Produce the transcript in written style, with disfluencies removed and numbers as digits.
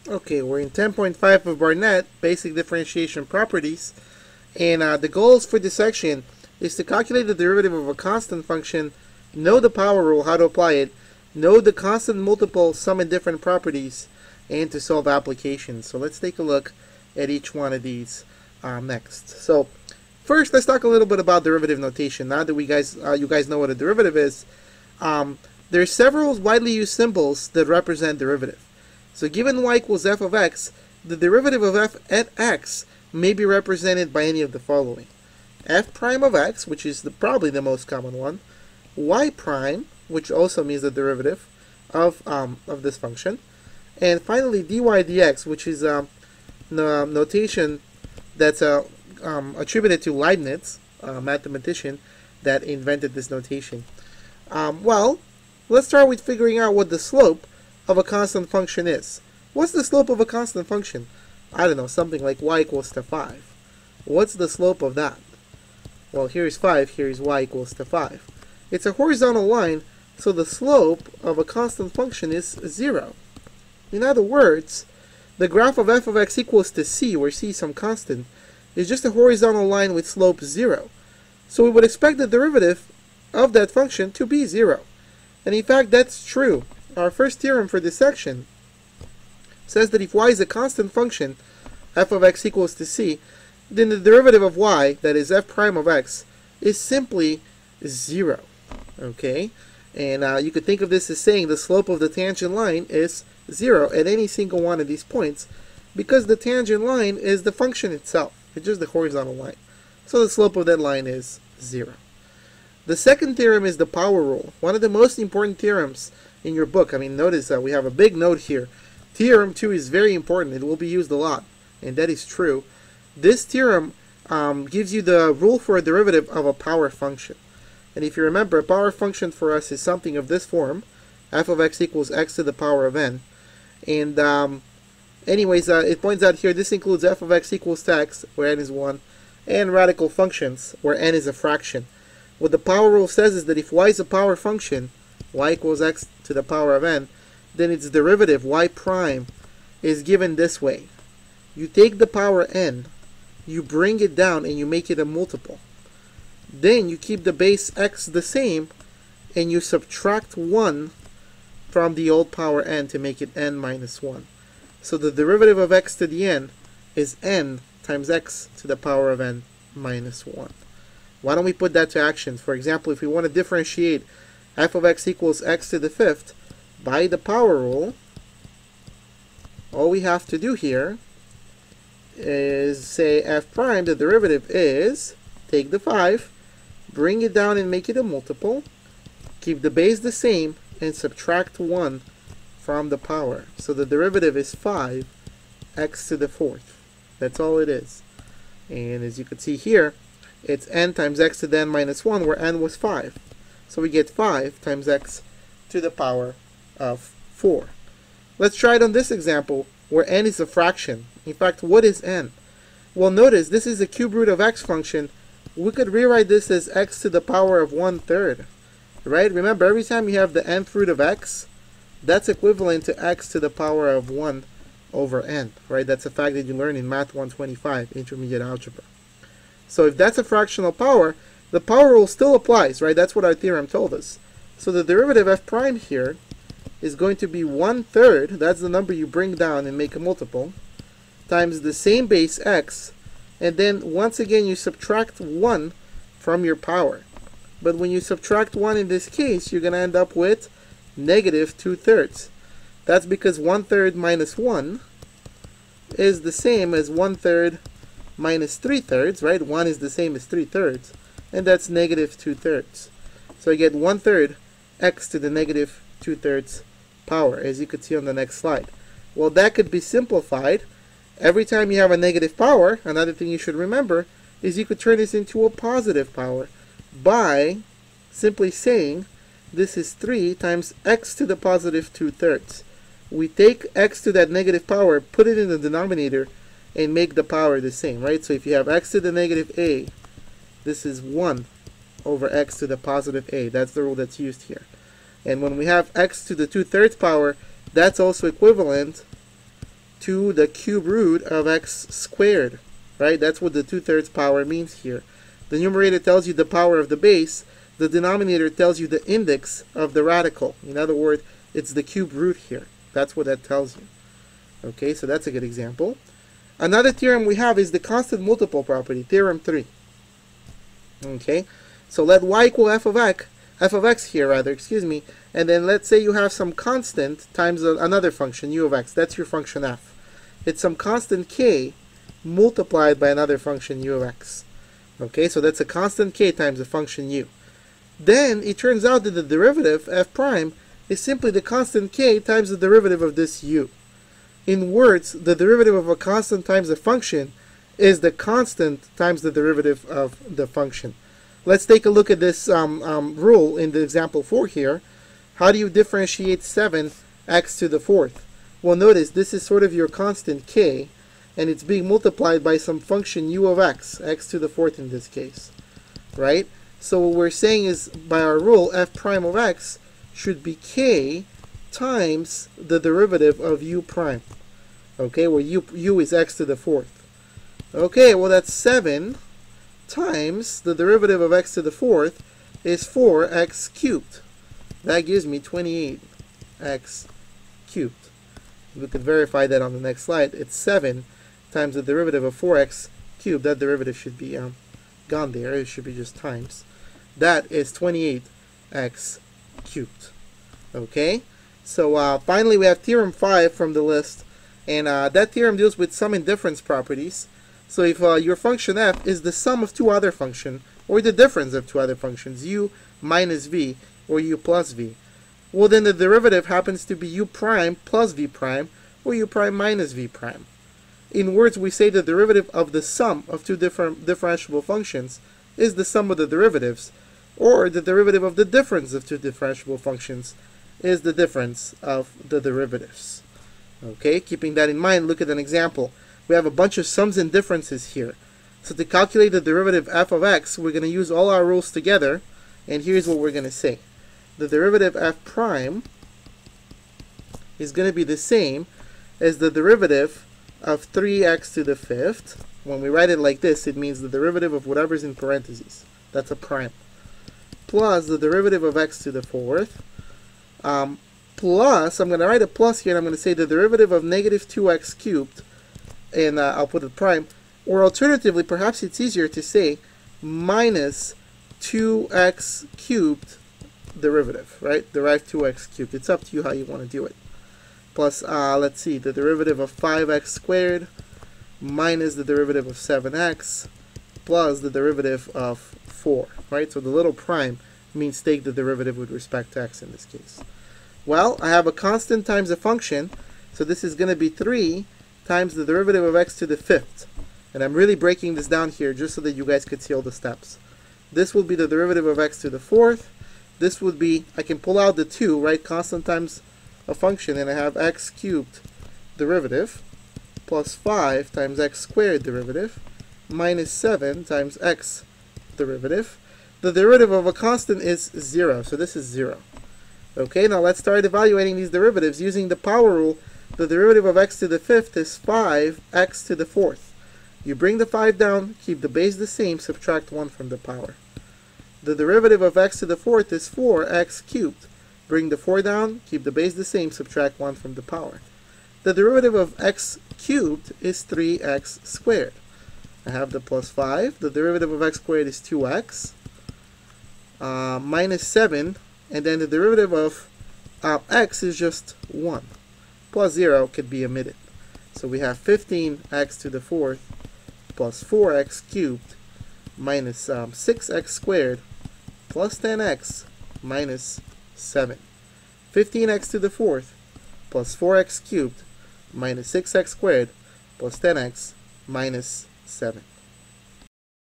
Okay, we're in 10.5 of Barnett, Basic Differentiation Properties, and the goals for this section is to calculate the derivative of a constant function, know the power rule, how to apply it, know the constant multiple sum and different properties, and to solve applications. So let's take a look at each one of these next. So first, let's talk a little bit about derivative notation. Now that you guys know what a derivative is, there are several widely used symbols that represent derivative. So given y equals f of x, the derivative of f at x may be represented by any of the following. F prime of x, which is probably the most common one, y prime, which also means the derivative of this function, and finally dy dx, which is notation that's attributed to Leibniz, a mathematician that invented this notation. Well, let's start with figuring out what the slope of a constant function is. What's the slope of a constant function? I don't know, something like y equals to 5. What's the slope of that? Well, here's 5, here's y equals to 5. It's a horizontal line, so the slope of a constant function is 0. In other words, the graph of f of x equals to c, where c is some constant, is just a horizontal line with slope 0. So we would expect the derivative of that function to be 0. And in fact, that's true. Our first theorem for this section says that if y is a constant function, f of x equals to c, then the derivative of y, that is f prime of x, is simply 0. Okay? And you could think of this as saying the slope of the tangent line is 0 at any single one of these points, because the tangent line is the function itself. It's just the horizontal line. So the slope of that line is 0. The second theorem is the power rule, one of the most important theorems in your book. I mean, notice that we have a big note here. Theorem 2 is very important. It will be used a lot, and that is true. This theorem gives you the rule for a derivative of a power function. And if you remember, a power function for us is something of this form, f of x equals x to the power of n. And anyways, it points out here this includes f of x equals to x, where n is 1, and radical functions, where n is a fraction. What the power rule says is that if y is a power function, y equals x to the power of n, then its derivative, y prime, is given this way. You take the power n, you bring it down, and you make it a multiple. Then you keep the base x the same, and you subtract 1 from the old power n to make it n minus 1. So the derivative of x to the n is n times x to the power of n minus 1. Why don't we put that to action? For example, if we want to differentiate f of x equals x to the 5th by the power rule, all we have to do here is say f prime, the derivative is, take the 5, bring it down and make it a multiple, keep the base the same, and subtract 1 from the power. So the derivative is 5 x to the 4th. That's all it is. And as you can see here, it's n times x to the n minus 1, where n was 5. So we get 5 times x to the power of 4. Let's try it on this example, where n is a fraction. In fact, what is n? Well, notice this is a cube root of x function. We could rewrite this as x to the power of 1/3. Right? Remember, every time you have the nth root of x, that's equivalent to x to the power of 1 over n. Right? That's a fact that you learn in Math 125, Intermediate Algebra. So if that's a fractional power, the power rule still applies, right? That's what our theorem told us. So the derivative f prime here is going to be 1/3, that's the number you bring down and make a multiple, times the same base x, and then once again you subtract 1 from your power. But when you subtract 1 in this case, you're going to end up with negative 2/3. That's because 1/3 minus 1 is the same as 1/3 minus 3/3, right? 1 is the same as 3/3, and that's negative 2/3. So I get 1/3 x to the negative 2/3 power, as you could see on the next slide. Well, that could be simplified. Every time you have a negative power, another thing you should remember is you could turn this into a positive power by simply saying this is 3 times x to the positive 2/3. We take x to that negative power, put it in the denominator, and make the power the same, right? So if you have x to the negative a, this is 1 over x to the positive a. That's the rule that's used here. And when we have x to the 2/3 power, that's also equivalent to the cube root of x squared, right? That's what the 2/3 power means here. The numerator tells you the power of the base. The denominator tells you the index of the radical. In other words, it's the cube root here. That's what that tells you. Okay, so that's a good example. Another theorem we have is the constant multiple property, theorem 3. Okay, so let y equal f of x here rather, excuse me, and then let's say you have some constant times another function, u of x. That's your function f. It's some constant k multiplied by another function u of x. Okay, so that's a constant k times a function u. Then it turns out that the derivative f prime is simply the constant k times the derivative of this u. In words, the derivative of a constant times a function is the constant times the derivative of the function. Let's take a look at this rule in the example 4 here. How do you differentiate 7x to the 4th? Well, notice this is sort of your constant k, and it's being multiplied by some function u of x to the 4th in this case, right? So what we're saying is, by our rule, f prime of x should be k times the derivative of u prime. Okay, where u is x to the 4th. Okay, well that's 7 times the derivative of x to the 4th is 4x cubed. That gives me 28x cubed. We could verify that on the next slide. It's 7 times the derivative of 4x cubed. That derivative should be gone there. It should be just times. That is 28x cubed. Okay? So finally we have theorem 5 from the list, and that theorem deals with sum and difference properties. So if your function f is the sum of two other functions, or the difference of two other functions, u minus v or u plus v, well then the derivative happens to be u prime plus v prime or u prime minus v prime. In words, we say the derivative of the sum of two different differentiable functions is the sum of the derivatives, or the derivative of the difference of two differentiable functions is the difference of the derivatives. Okay, keeping that in mind, look at an example. We have a bunch of sums and differences here. So to calculate the derivative f of x, we're going to use all our rules together, and here's what we're going to say. The derivative f prime is going to be the same as the derivative of 3x to the 5th. When we write it like this, it means the derivative of whatever's in parentheses. That's a prime. Plus the derivative of x to the 4th. Plus, I'm going to write a plus here, and I'm going to say the derivative of negative 2x cubed, and I'll put a prime. Or alternatively, perhaps it's easier to say minus 2x cubed derivative, right? Derive 2x cubed. It's up to you how you want to do it. Plus, let's see, the derivative of 5x squared minus the derivative of 7x plus the derivative of 4, right? So the little prime means take the derivative with respect to x in this case. Well, I have a constant times a function, so this is going to be 3 times the derivative of x to the 5th. And I'm really breaking this down here just so that you guys could see all the steps. This will be the derivative of x to the 4th. This would be, I can pull out the 2, right? Constant times a function, and I have x cubed derivative plus 5 times x squared derivative minus 7 times x derivative. The derivative of a constant is 0, so this is 0. Okay, now let's start evaluating these derivatives using the power rule. The derivative of x to the 5th is 5x to the 4th. You bring the 5 down, keep the base the same, subtract 1 from the power. The derivative of x to the 4th is 4x cubed. Bring the 4 down, keep the base the same, subtract 1 from the power. The derivative of x cubed is 3x squared. I have the plus 5. The derivative of x squared is 2x minus 7, and then the derivative of x is just 1. Plus 0 could be omitted. So we have 15x to the 4th plus 4x cubed minus 6x squared plus 10x minus 7. 15x to the 4th plus 4x cubed minus 6x squared plus 10x minus 7.